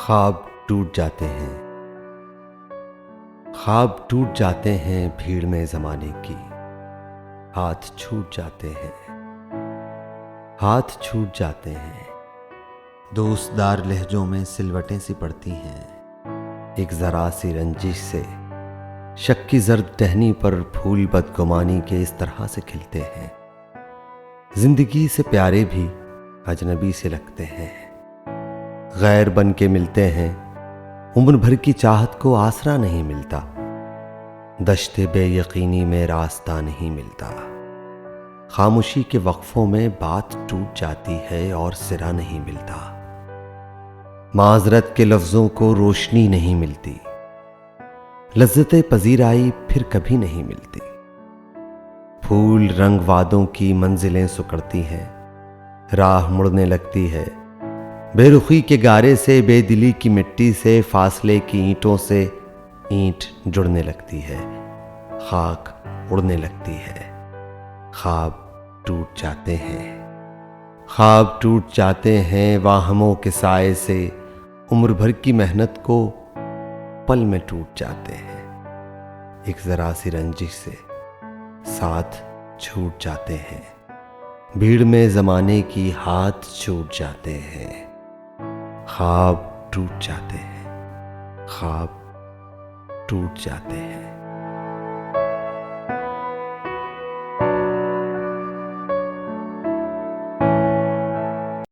خواب ٹوٹ جاتے ہیں، خواب ٹوٹ جاتے ہیں بھیڑ میں زمانے کی، ہاتھ چھوٹ جاتے ہیں، ہاتھ چھوٹ جاتے ہیں، دوست دار لہجوں میں سلوٹیں سی پڑتی ہیں، ایک ذرا سی رنجش سے شک کی زرد ٹہنی پر پھول بدگمانی کے اس طرح سے کھلتے ہیں، زندگی سے پیارے بھی اجنبی سے لگتے ہیں، غیر بن کے ملتے ہیں، عمر بھر کی چاہت کو آسرا نہیں ملتا، دشت بے یقینی میں راستہ نہیں ملتا، خاموشی کے وقفوں میں بات ٹوٹ جاتی ہے اور سرا نہیں ملتا، معذرت کے لفظوں کو روشنی نہیں ملتی، لذت پذیرائی پھر کبھی نہیں ملتی، پھول رنگ وعدوں کی منزلیں سکڑتی ہیں، راہ مڑنے لگتی ہے، بے رخی کے گارے سے، بے دلی کی مٹی سے، فاصلے کی اینٹوں سے اینٹ جڑنے لگتی ہے، خاک اڑنے لگتی ہے، خواب ٹوٹ جاتے ہیں، خواب ٹوٹ جاتے ہیں واہموں کے سائے سے، عمر بھر کی محنت کو پل میں ٹوٹ جاتے ہیں، ایک ذرا سی رنجش سے ساتھ چھوٹ جاتے ہیں، بھیڑ میں زمانے کی ہاتھ چھوٹ جاتے ہیں، خواب ٹوٹ جاتے ہیں، خواب ٹوٹ جاتے ہیں۔